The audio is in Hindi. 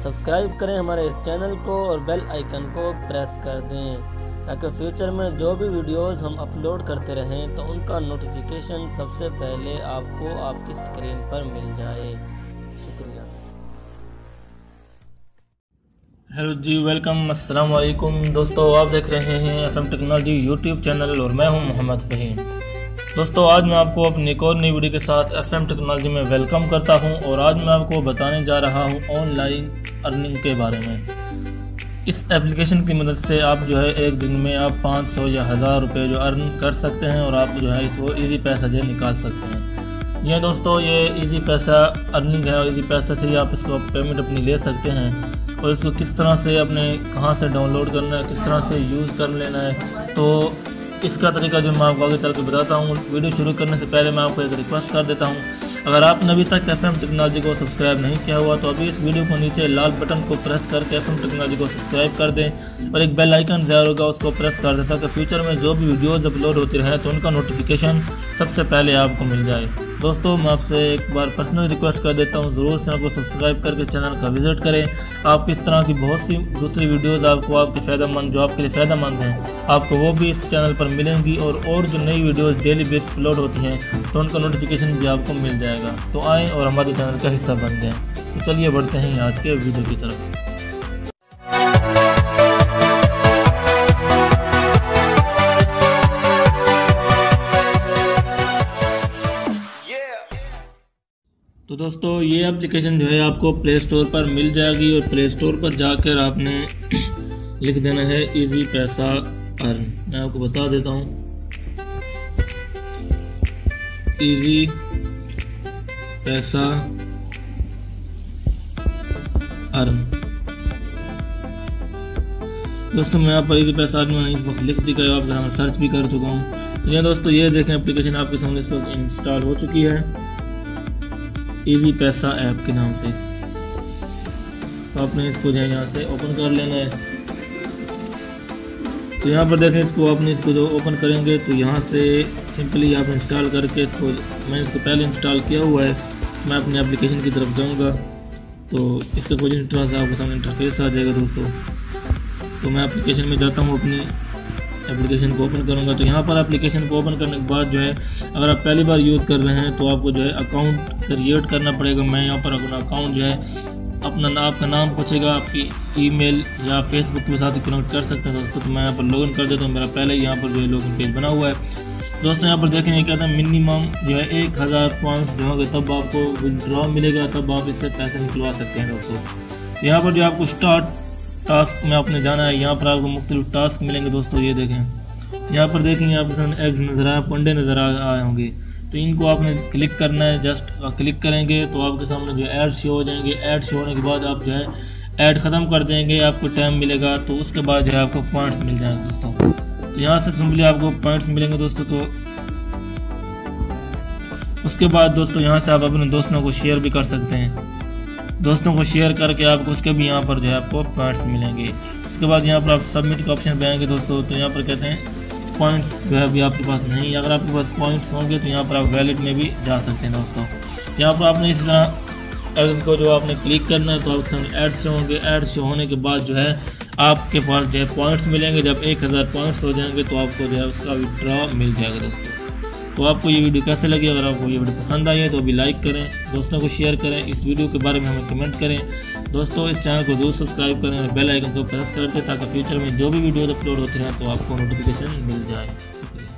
सब्सक्राइब करें हमारे इस चैनल को और बेल आइकन को प्रेस कर दें ताकि फ्यूचर में जो भी वीडियोस हम अपलोड करते रहें तो उनका नोटिफिकेशन सबसे पहले आपको आपकी स्क्रीन पर मिल जाए। शुक्रिया। हेलो जी, वेलकम, अस्सलाम वालेकुम दोस्तों। आप देख रहे हैं FM टेक्नोलॉजी यूट्यूब चैनल और मैं हूं मोहम्मद फ़हीम। दोस्तों, आज मैं आपको अपनी एक और नई वीडियो के साथ FM टेक्नोलॉजी में वेलकम करता हूं और आज मैं आपको बताने जा रहा हूं ऑनलाइन अर्निंग के बारे में। इस एप्लीकेशन की मदद से आप जो है एक दिन में आप 500 या 1000 रुपये जो अर्न कर सकते हैं और आप जो है इसको ईजी पैसा जो निकाल सकते हैं। ये दोस्तों, ये ईजी पैसा अर्निंग है और ईजी पैसा से ही आप इसको पेमेंट अपनी ले सकते हैं। और इसको किस तरह से अपने कहाँ से डाउनलोड करना है, किस तरह से यूज़ कर लेना है, तो इसका तरीका जो मैं आपको आगे चल के बताता हूँ। वीडियो शुरू करने से पहले मैं आपको एक रिक्वेस्ट कर देता हूँ, अगर आपने अभी तक FM टेक्नोलॉजी को सब्सक्राइब नहीं किया हुआ तो अभी इस वीडियो को नीचे लाल बटन को प्रेस करके FM टेक्नोलॉजी को सब्सक्राइब कर दें और एक बेल आइकन ज़रूर होगा उसको प्रेस कर दें ताकि फ्यूचर में जो भी वीडियोज़ अपलोड होती रहें तो उनका नोटिफिकेशन सबसे पहले आपको मिल जाए। दोस्तों, मैं आपसे एक बार पर्सनल रिक्वेस्ट कर देता हूं, ज़रूर चैनल को सब्सक्राइब करके चैनल का विजिट करें। आप इस तरह की बहुत सी दूसरी वीडियोस आपको आपके फ़ायदेमंद जो आपके लिए फ़ायदेमंद हैं आपको वो भी इस चैनल पर मिलेंगी और जो नई वीडियोस डेली बेस अपलोड होती हैं तो उनका नोटिफिकेशन भी आपको मिल जाएगा। तो आएँ और हमारे चैनल का हिस्सा बन जाएँ। तो चलिए बढ़ते हैं आज के वीडियो की तरफ। तो दोस्तों, ये एप्लीकेशन जो है आपको प्ले स्टोर पर मिल जाएगी और प्ले स्टोर पर जाकर आपने लिख देना है इजी पैसा अर्न। मैं आपको बता देता हूँ, इजी पैसा अर्न। दोस्तों, मैं यहाँ पर इजी पैसा अर्न इस वक्त लिख दिया है, आपके सामने सर्च भी कर चुका हूँ। तो ये दोस्तों, ये देखें एप्लीकेशन आपके सामने इस वक्त इंस्टॉल हो चुकी है इजी पैसा ऐप के नाम से। तो आपने इसको जो है यहाँ से ओपन कर लेना है। तो यहाँ पर देखें, इसको जो ओपन करेंगे तो यहाँ से सिंपली आप इंस्टॉल करके मैंने इसको पहले इंस्टॉल किया हुआ है। मैं अपनी एप्लीकेशन की तरफ जाऊँगा तो इसका कुछ इस तरह से आपके सामने इंटरफेस आ जाएगा दोस्तों। तो मैं एप्लीकेशन में जाता हूँ, अपनी एप्लीकेशन को ओपन करूंगा। तो यहाँ पर एप्लीकेशन को ओपन करने के बाद जो है अगर आप पहली बार यूज़ कर रहे हैं तो आपको जो है अकाउंट क्रिएट करना पड़ेगा। मैं यहाँ पर अपना अकाउंट जो है आपका नाम पूछेगा, आपकी ईमेल या फेसबुक के साथ कनेक्ट कर सकते हैं दोस्तों। तो मैं यहाँ पर लॉगिन कर देता हूँ। मेरा पहले यहाँ पर जो है लॉगिन पेज बना हुआ है दोस्तों। यहाँ पर देखेंगे क्या था, मिनिमम जो है 1000 पॉइंट्स जो होंगे तब आपको विड्रॉ मिलेगा, तब आप इससे पैसे निकलवा सकते हैं दोस्तों। यहाँ पर जो आपको स्टार्ट टास्क में आपने जाना है, यहाँ पर आपको मुख्तलिफ टास्क मिलेंगे दोस्तों। ये देखें, यहाँ पर देखेंगे आपके सामने एग्स नज़र आए, पंडे नज़र आए होंगे। तो इनको आपने क्लिक करना है। जस्ट क्लिक करेंगे तो आपके सामने जो ऐड शो हो जाएंगे। ऐड शो होने के बाद आप जो है ऐड ख़त्म कर देंगे, आपको टाइम मिलेगा तो उसके बाद जो है आपको पॉइंट्स मिल जाएंगे दोस्तों। तो यहाँ से सिंपली आपको पॉइंट्स मिलेंगे दोस्तों। तो उसके बाद दोस्तों यहाँ से आप अपने दोस्तों को शेयर भी कर सकते हैं। दोस्तों को शेयर करके आपको उसके भी यहाँ पर जो है आपको पॉइंट्स मिलेंगे। उसके बाद यहाँ पर आप सबमिट का ऑप्शन पे आएंगे दोस्तों। तो यहाँ पर कहते हैं पॉइंट्स जो है अभी आपके पास नहीं, अगर आपके पास पॉइंट्स होंगे तो यहाँ पर आप वैलेट में भी जा सकते हैं दोस्तों। यहाँ पर आपने इस तरह एड्स को जो आपने क्लिक करना है तो आपके सामने एड्स होंगे। एड्स होने के बाद जो है आपके पास जो है पॉइंट्स मिलेंगे। जब 1000 पॉइंट्स हो जाएंगे तो आपको जो है उसका विड्रॉ मिल जाएगा दोस्तों। तो आपको ये वीडियो कैसे लगी? अगर आपको ये वीडियो पसंद आई है तो अभी लाइक करें, दोस्तों को शेयर करें, इस वीडियो के बारे में हमें कमेंट करें दोस्तों। इस चैनल को जरूर सब्सक्राइब करें और बेल आइकन को प्रेस कर दें ताकि फ्यूचर में जो भी वीडियो अपलोड होते हैं तो आपको नोटिफिकेशन मिल जाए। शुक्रिया।